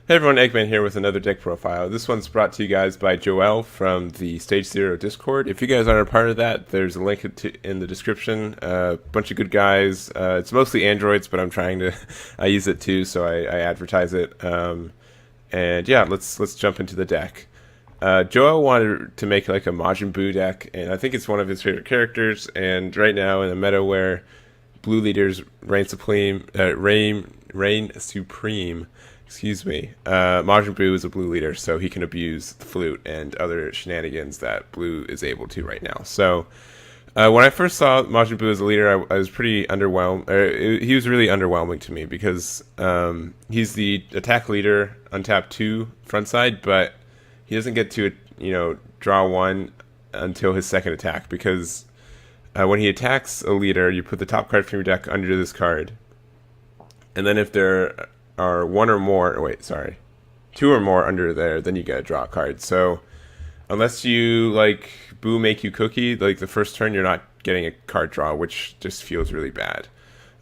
Hey everyone, Eggman here with another deck profile. This one's brought to you guys by Joel from the Stage Zero Discord. If you guys aren't a part of that, there's a link in the description. A bunch of good guys. It's mostly androids, but I'm trying to. I use it too, so I advertise it. And yeah, let's jump into the deck. Joel wanted to make like a Majin Buu deck, and I think it's one of his favorite characters. And right now in a meta where blue leaders reign supreme. Excuse me. Majin Buu is a blue leader, so he can abuse the flute and other shenanigans that blue is able to right now. So when I first saw Majin Buu as a leader, I was pretty underwhelmed. He was really underwhelming to me because he's the attack leader, untap 2 front side, but he doesn't get to draw 1 until his second attack because when he attacks a leader, you put the top card from your deck under this card, and then if there are two or more under there, then you gotta draw a card. So unless you like Boo make you cookie, like the first turn, you're not getting a card draw, which just feels really bad.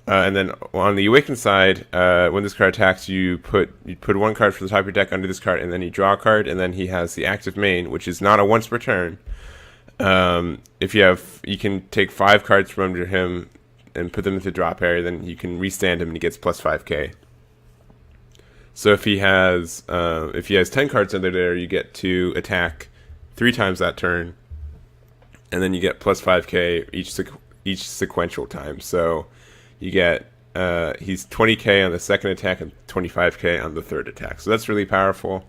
And then on the Awaken side, when this card attacks, you put one card from the top of your deck under this card, and then you draw a card, and then he has the active main, which is not a once per turn. If you can take 5 cards from under him and put them into the drop area, then you can restand him and he gets plus 5k. So if he has 10 cards under there, you get to attack 3 times that turn, and then you get plus 5k each sequential time. So you get he's 20k on the second attack and 25k on the third attack. So that's really powerful.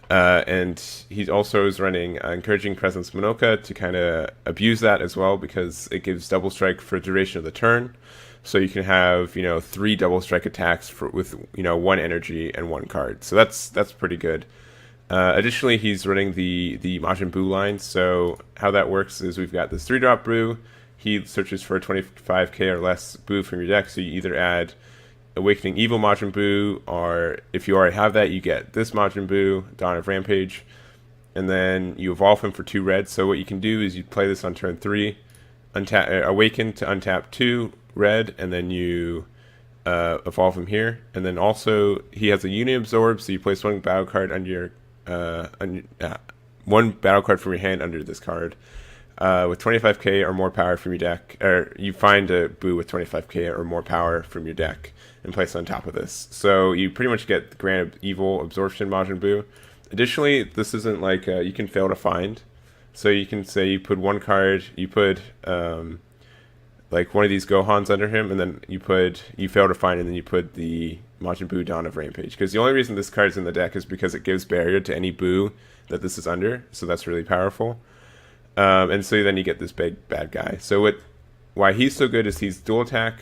And he also is running Encouraging Presence Monoka to kind of abuse that as well, because it gives double strike for the duration of the turn. So you can have 3 double strike attacks with 1 energy and 1 card. So that's pretty good. Additionally, he's running the Majin Buu line. So how that works is we've got this 3-drop Buu. He searches for 25k or less Buu from your deck. So you either add Awakening Evil Majin Buu, or if you already have that, you get this Majin Buu, Dawn of Rampage, and then you evolve him for 2 red. So what you can do is you play this on turn 3, Awaken to untap 2 red, and then you evolve him here. And then also he has a Uni Absorb, so you place 1 battle card under your one battle card from your hand under this card. With 25k or more power from your deck, or you find a Buu with 25k or more power from your deck and place it on top of this. So you pretty much get the Grand Evil Absorption Majin Buu. Additionally, this isn't like you can fail to find. So you can say you put 1 card, you put like one of these Gohans under him, and then you fail to find, and then you put the Majin Buu Dawn of Rampage. Because the only reason this card's in the deck is because it gives barrier to any Buu that this is under. So that's really powerful. And so then you get this big bad guy. So why he's so good is he's dual attack,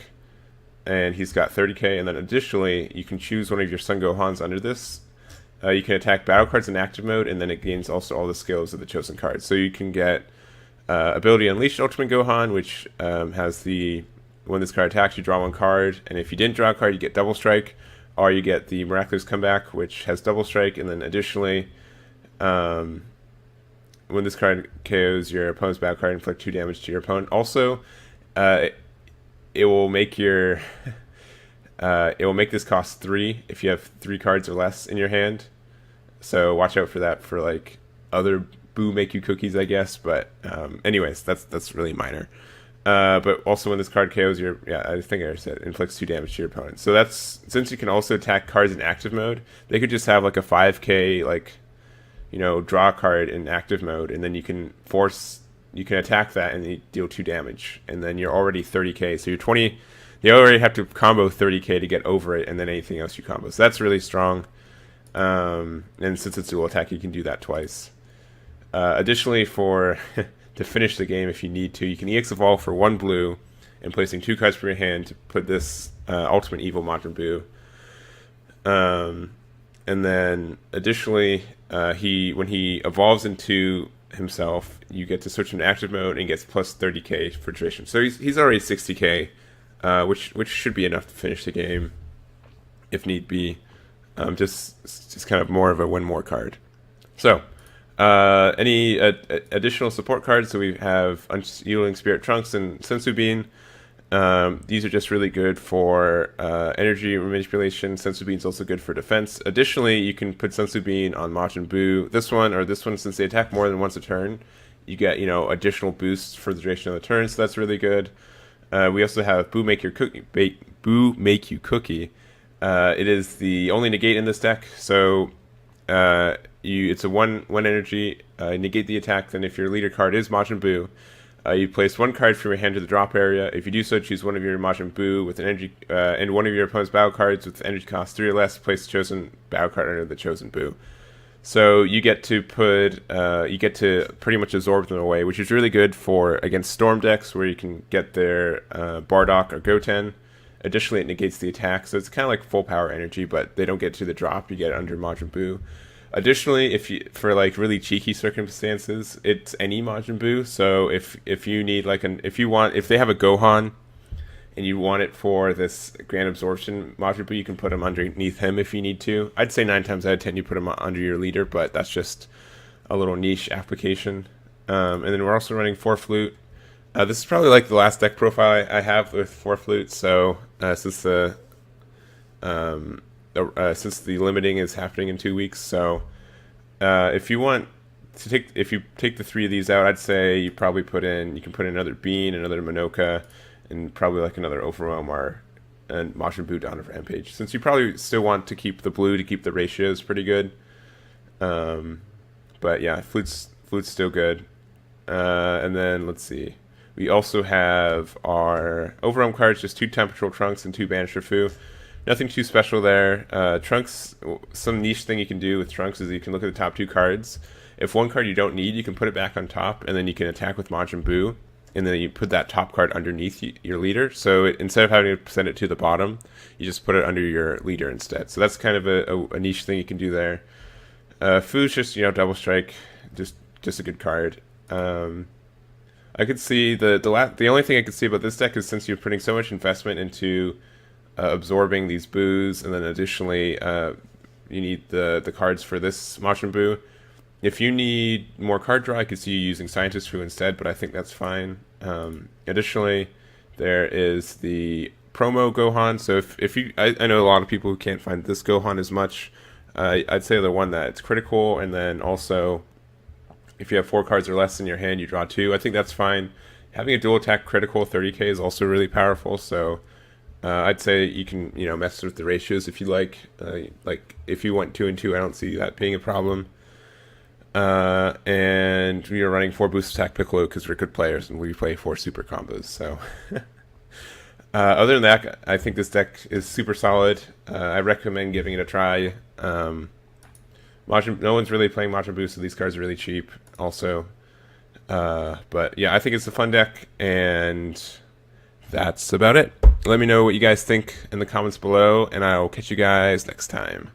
and he's got 30k, and then additionally you can choose one of your Sun Gohans under this. You can attack battle cards in active mode, and then it gains also all the skills of the chosen cards. So you can get ability Unleash Ultimate Gohan, which has when this card attacks, you draw 1 card, and if you didn't draw a card, you get double strike, or you get the Miraculous Comeback, which has double strike, and then additionally, when this card KOs your opponent's battle card, inflict 2 damage to your opponent. Also, it will make this cost 3 if you have 3 cards or less in your hand. So watch out for that for like other Buu make you cookies, I guess. But anyways, that's really minor. But also when this card KOs I think I said inflicts 2 damage to your opponent. So that's, since you can also attack cards in active mode, they could just have like a 5k draw a card in active mode, and then you can attack that and you deal 2 damage, and then you're already 30k. So you're 20. You already have to combo 30k to get over it, and then anything else you combo. So that's really strong. And since it's dual attack, you can do that twice. Additionally, to finish the game, if you need to, you can EX Evolve for 1 blue, and placing 2 cards from your hand to put this Ultimate Evil Majin Buu. And then additionally, when he evolves into himself, you get to switch into active mode and gets plus 30k for duration. So he's already 60k, which should be enough to finish the game if need be. Just kind of more of a win more card. So any additional support cards? So we have Unyielding Spirit Trunks and Sensu Bean. These are just really good for energy manipulation. Sensu Bean's also good for defense. Additionally, you can put Sensu Bean on Majin Buu. This one or this one, since they attack more than once a turn, you get additional boosts for the duration of the turn. So that's really good. We also have Buu Make Your Cookie. Buu Make You Cookie. It is the only negate in this deck. So it's a one energy. Negate the attack. Then if your leader card is Majin Buu, you place one card from your hand to the drop area. If you do so, choose one of your Majin Buu with an energy, and one of your opponent's battle cards with energy cost 3 or less. Place the chosen battle card under the chosen Buu. So you get to pretty much absorb them away, which is really good for against storm decks where you can get their Bardock or Goten. Additionally, it negates the attack, so it's kind of like full power energy, but they don't get to the drop. You get it under Majin Buu. Additionally, for like really cheeky circumstances, it's any Majin Buu. So if you need if they have a Gohan and you want it for this Grand Absorption Majin Buu, you can put them underneath him if you need to. I'd say 9 times out of 10 you put him under your leader, but that's just a little niche application. And then we're also running 4 Flute. This is probably like the last deck profile I have with 4 Flute. So since the limiting is happening in 2 weeks, so if you take the 3 of these out, I'd say you can put in another Bean, another Manoka, and probably like another Overwhelm and Majin Buu down to Rampage. Since you probably still want to keep the blue to keep the ratios pretty good. But yeah, Flute's still good. And then let's see. We also have our Overwhelm cards, just 2 Temporal Trunks and 2 Banisher Fu. Nothing too special there. Trunks, some niche thing you can do with Trunks is you can look at the top 2 cards. If one card you don't need, you can put it back on top, and then you can attack with Majin Buu, and then you put that top card underneath your leader. So instead of having to send it to the bottom, you just put it under your leader instead. So that's kind of a niche thing you can do there. Fu's just double strike, just a good card. I could see the only thing I could see about this deck is since you're putting so much investment into absorbing these Buus, and then additionally you need the cards for this Majin Buu. If you need more card draw, I could see you using Scientist Fu instead, but I think that's fine. Additionally, there is the promo Gohan. So I know a lot of people who can't find this Gohan as much. I'd say the one that it's critical, and then also if you have 4 cards or less in your hand, you draw 2. I think that's fine. Having a dual attack critical 30k is also really powerful. So I'd say you can mess with the ratios if you like. Like if you went 2 and 2, I don't see that being a problem. And we are running 4 boost attack Piccolo because we're good players and we play 4 super combos. So other than that, I think this deck is super solid. I recommend giving it a try. No one's really playing Majin Buu, so these cards are really cheap also. But yeah, I think it's a fun deck, and that's about it. Let me know what you guys think in the comments below, and I'll catch you guys next time.